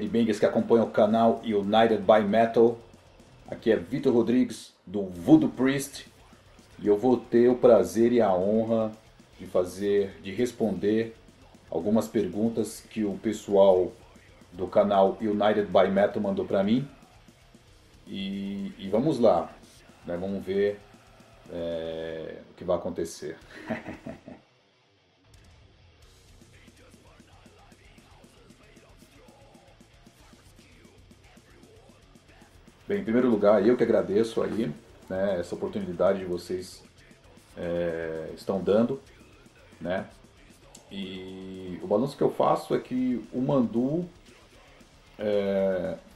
headbangers que acompanham o canal United by Metal. Aqui é Vitor Rodrigues do Voodoo Priest e eu vou ter o prazer e a honra de responder algumas perguntas que o pessoal do canal United by Metal mandou para mim. E vamos lá, né? Vamos ver o que vai acontecer. Bem, em primeiro lugar, eu que agradeço aí, né, essa oportunidade que vocês estão dando, né? E o balanço que eu faço é que o Mandu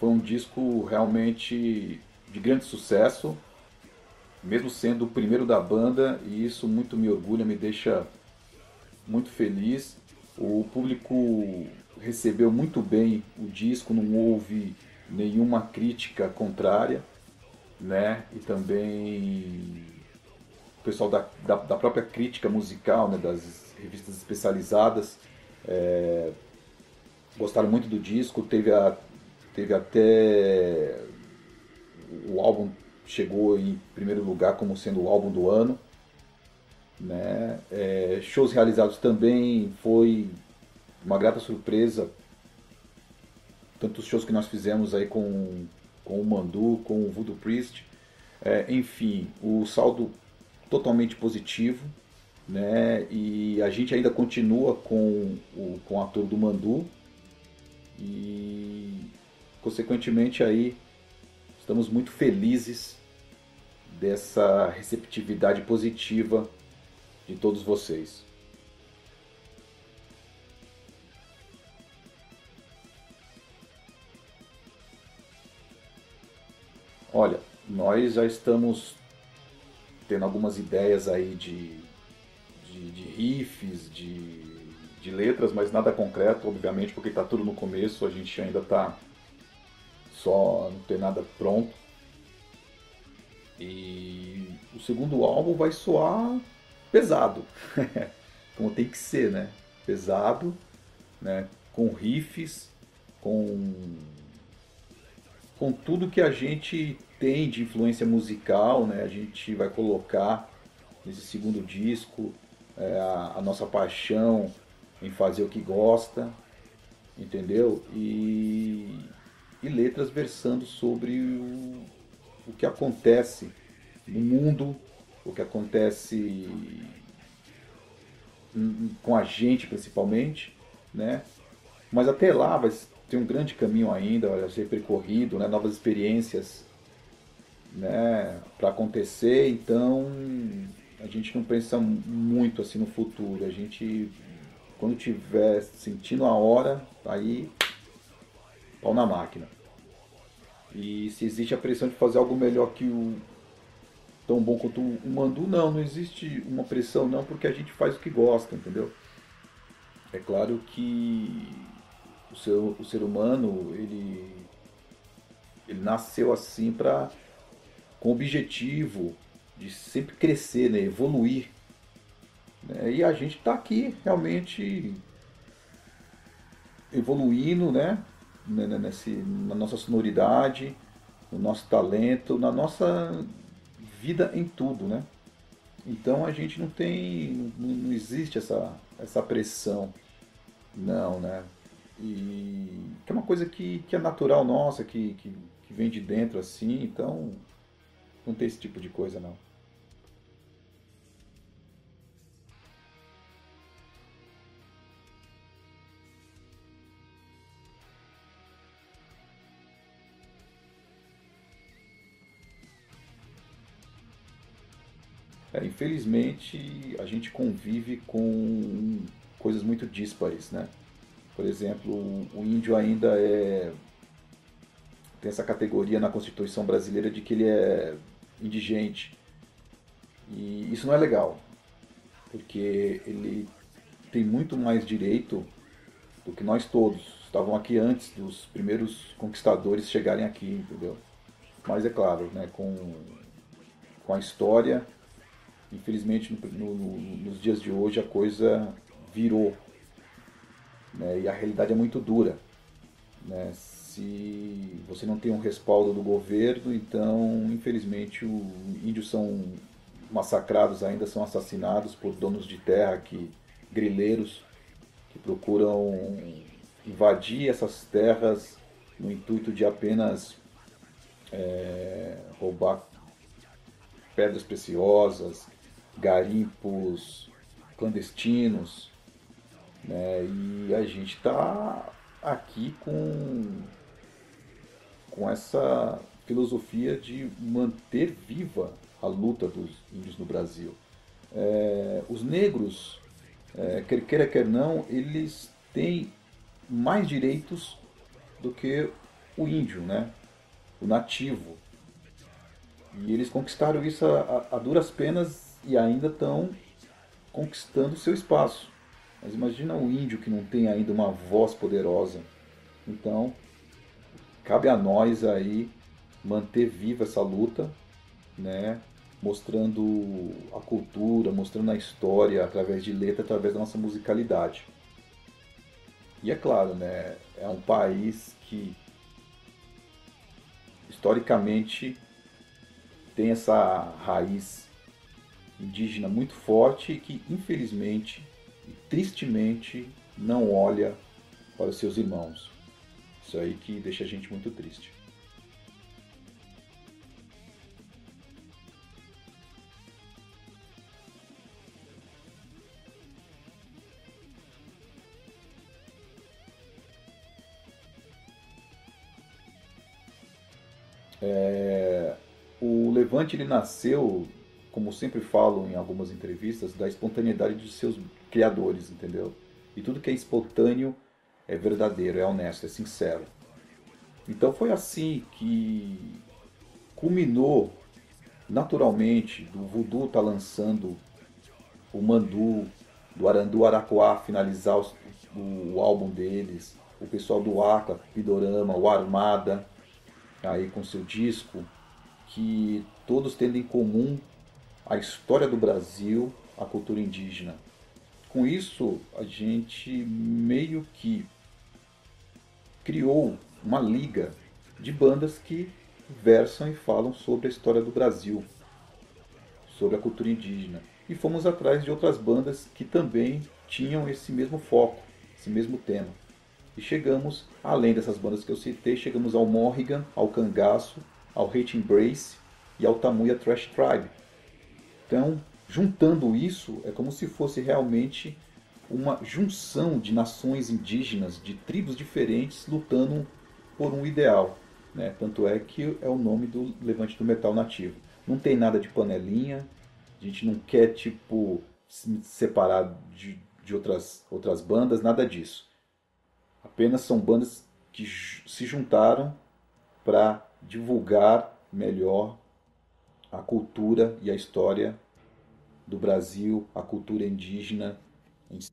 foi um disco realmente de grande sucesso, mesmo sendo o primeiro da banda, e isso muito me orgulha, me deixa muito feliz. O público recebeu muito bem o disco, não houve nenhuma crítica contrária, né? E também o pessoal da própria crítica musical, né? Das revistas especializadas, gostaram muito do disco. Teve até o álbum chegou em primeiro lugar como sendo o álbum do ano, né? Shows realizados também foi uma grata surpresa, tanto os shows que nós fizemos aí com o Mandu, com o Voodoo Priest, enfim, o saldo totalmente positivo, né? E a gente ainda continua com o ator do Mandu e consequentemente aí estamos muito felizes dessa receptividade positiva de todos vocês. Olha, nós já estamos tendo algumas ideias aí de riffs, de letras, mas nada concreto, obviamente, porque está tudo no começo, a gente ainda está só, não tem nada pronto. E o segundo álbum vai soar pesado, como tem que ser, né? Pesado, né? Com riffs, com tudo que a gente tem de influência musical, né? A gente vai colocar nesse segundo disco a nossa paixão em fazer o que gosta, entendeu? E letras versando sobre o que acontece no mundo, o que acontece com a gente principalmente, né? Mas até lá vai ter um grande caminho ainda a ser percorrido, né? Novas experiências, né? Para acontecer, então a gente não pensa muito assim no futuro. A gente, quando tiver sentindo a hora, aí pau na máquina. E se existe a pressão de fazer algo melhor que o tão bom quanto o Mandu, não existe uma pressão não, porque a gente faz o que gosta, entendeu? É claro que o ser humano, ele nasceu assim com o objetivo de sempre crescer, né, evoluir, né? E a gente está aqui realmente evoluindo, né, na nossa sonoridade, no nosso talento, na nossa vida em tudo, né? Então a gente não existe essa pressão, não, né? E que é uma coisa que é natural nossa, que vem de dentro assim, então não tem esse tipo de coisa não. Infelizmente a gente convive com coisas muito díspares, né? Por exemplo, o índio ainda tem essa categoria na Constituição brasileira de que ele é indigente. E isso não é legal, porque ele tem muito mais direito do que nós todos. Estavam aqui antes dos primeiros conquistadores chegarem aqui, entendeu? Mas é claro, né, com a história, infelizmente nos dias de hoje a coisa virou, né, e a realidade é muito dura. né? Se você não tem um respaldo do governo, então, infelizmente, os índios são massacrados ainda, são assassinados por donos de terra, grileiros, que procuram invadir essas terras no intuito de apenas roubar pedras preciosas, garimpos clandestinos, né? E a gente está aqui com essa filosofia de manter viva a luta dos índios no Brasil. Os negros, quer queira quer não, eles têm mais direitos do que o índio, né? O nativo. E eles conquistaram isso a duras penas e ainda estão conquistando seu espaço. Mas imagina o índio que não tem ainda uma voz poderosa. Então, cabe a nós aí manter viva essa luta, né? Mostrando a cultura, mostrando a história através de letra, através da nossa musicalidade. E é claro, né? É um país que historicamente tem essa raiz indígena muito forte e que, infelizmente e tristemente, não olha para os seus irmãos. Isso aí que deixa a gente muito triste. O Levante ele nasceu, como sempre falo em algumas entrevistas, da espontaneidade dos seus criadores, entendeu? E tudo que é espontâneo é verdadeiro, é honesto, é sincero. Então foi assim que culminou naturalmente do Voodoo tá lançando o Mandu, do Arandu Araquá finalizar o álbum deles, o pessoal do Aqua, Pidorama, o Armada, aí com seu disco, que todos tendo em comum a história do Brasil, a cultura indígena. Com isso, a gente meio que criou uma liga de bandas que versam e falam sobre a história do Brasil, sobre a cultura indígena. E fomos atrás de outras bandas que também tinham esse mesmo foco, esse mesmo tema. E chegamos, além dessas bandas que eu citei, chegamos ao Morrigan, ao Cangaço, ao Hate Embrace e ao Tamuya Trash Tribe. Então, juntando isso, é como se fosse realmente uma junção de nações indígenas, de tribos diferentes, lutando por um ideal. Né? Tanto é que é o nome do Levante do Metal Nativo. Não tem nada de panelinha, a gente não quer tipo se separar de outras bandas, nada disso. Apenas são bandas que se juntaram para divulgar melhor a cultura e a história do Brasil, a cultura indígena em si.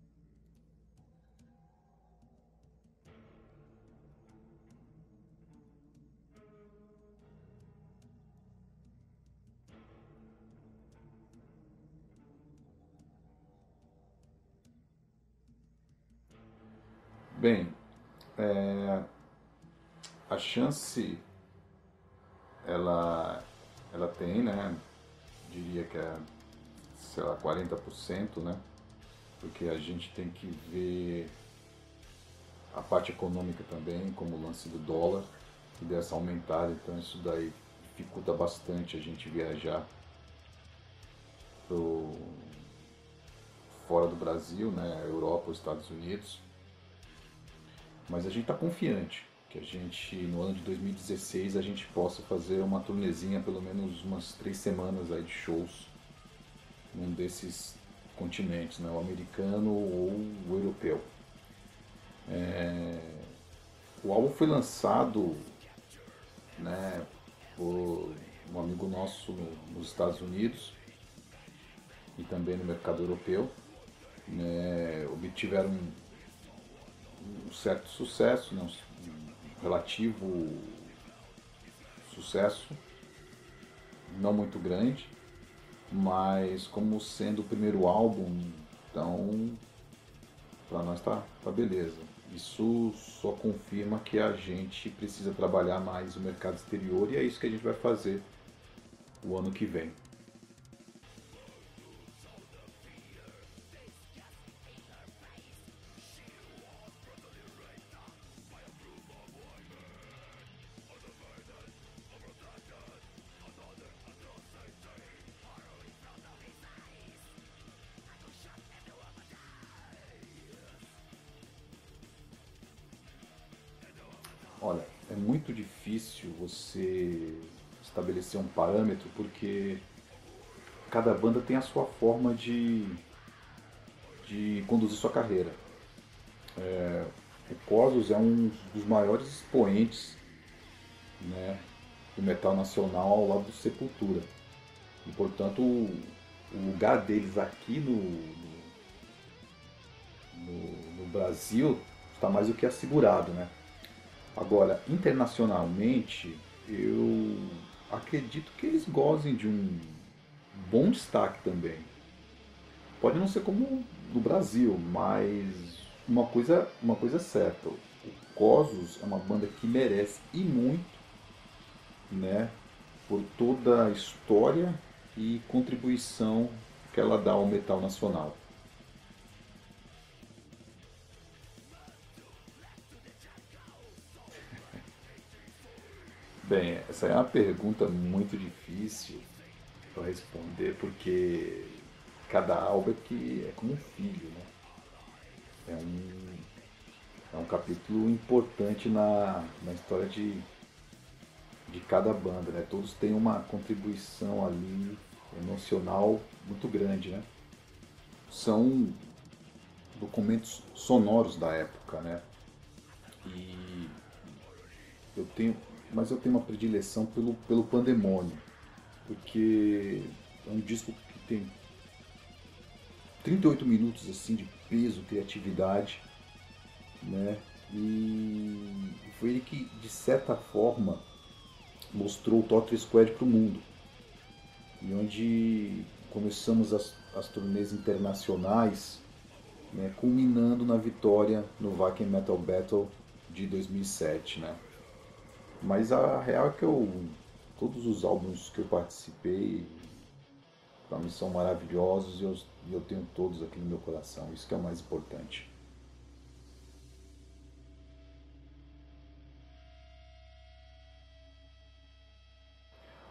Bem, a chance ela, ela tem, né? Diria que é, sei lá, 40%, né? Porque a gente tem que ver a parte econômica também, como o lance do dólar, que dessa aumentada, então isso daí dificulta bastante a gente viajar pro, fora do Brasil, né? Europa ou Estados Unidos. Mas a gente está confiante que a gente, no ano de 2016, a gente possa fazer uma turnezinha, pelo menos umas 3 semanas aí de shows num desses continentes, né? O americano ou o europeu. O álbum foi lançado, né, por um amigo nosso nos Estados Unidos e também no mercado europeu. Né, obtiveram um certo sucesso, né, um relativo sucesso, não muito grande, mas como sendo o primeiro álbum, então para nós tá beleza. Isso só confirma que a gente precisa trabalhar mais o mercado exterior e é isso que a gente vai fazer o ano que vem. Olha, é muito difícil você estabelecer um parâmetro porque cada banda tem a sua forma de conduzir sua carreira. O Cosmos é um dos maiores expoentes, né, do metal nacional ao lado do Sepultura. E, portanto, o lugar deles aqui no Brasil está mais do que assegurado, né? Agora, internacionalmente, eu acredito que eles gozem de um bom destaque também. Pode não ser como no Brasil, mas uma coisa é certa. O Cosmos é uma banda que merece e muito, né, por toda a história e contribuição que ela dá ao metal nacional. Bem, essa é uma pergunta muito difícil para responder porque cada álbum é que é como um filho, né? É um, é um capítulo importante na história de cada banda, né? Todos têm uma contribuição ali emocional muito grande, né? São documentos sonoros da época, né? E eu tenho, mas eu tenho uma predileção pelo Pandemônio, porque é um disco que tem 38 minutos assim de peso, criatividade, né? E foi ele que, de certa forma, mostrou o Totter Squad para o mundo. E onde começamos as turnês internacionais, né, culminando na vitória no Wacken Metal Battle de 2007, né? Mas a real é que todos os álbuns que eu participei, para mim são maravilhosos e eu tenho todos aqui no meu coração. Isso que é o mais importante.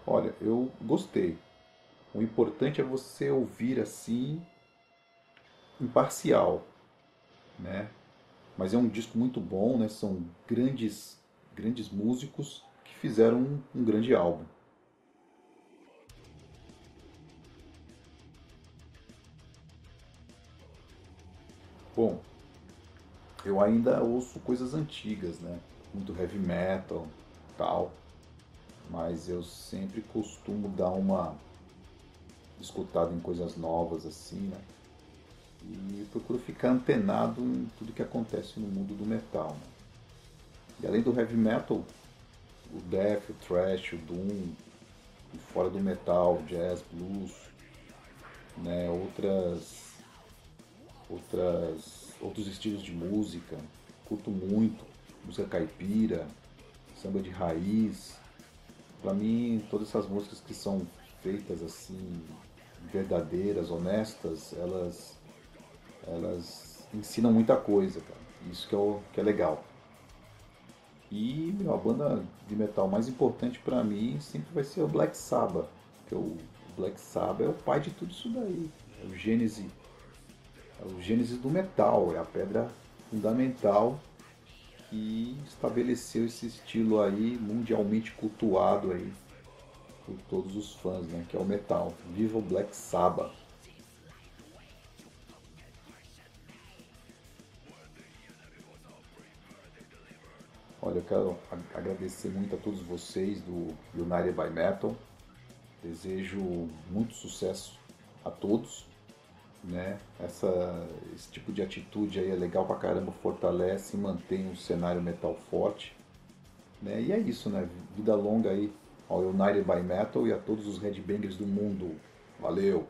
Olha, eu gostei. O importante é você ouvir assim, imparcial, né? Mas é um disco muito bom, né? São grandes músicos que fizeram um grande álbum. Bom, eu ainda ouço coisas antigas, né? Muito heavy metal, tal, mas eu sempre costumo dar uma escutada em coisas novas assim, né? E procuro ficar antenado em tudo que acontece no mundo do metal, né? E além do heavy metal, o death, o thrash, o doom, e fora do metal, jazz, blues, né? Outros estilos de música. Curto muito música caipira, samba de raiz. Para mim, todas essas músicas que são feitas assim, verdadeiras, honestas, elas ensinam muita coisa, cara. Isso que é legal. E meu, a banda de metal mais importante para mim sempre vai ser o Black Sabbath, porque o Black Sabbath é o pai de tudo isso daí. É o gênese do metal, é a pedra fundamental que estabeleceu esse estilo aí mundialmente cultuado aí por todos os fãs, né, que é o metal. Viva o Black Sabbath. Olha, eu quero agradecer muito a todos vocês do United by Metal. Desejo muito sucesso a todos, né? Esse tipo de atitude aí é legal pra caramba, fortalece e mantém um cenário metal forte, né? E é isso, né? Vida longa aí ao United by Metal e a todos os headbangers do mundo. Valeu!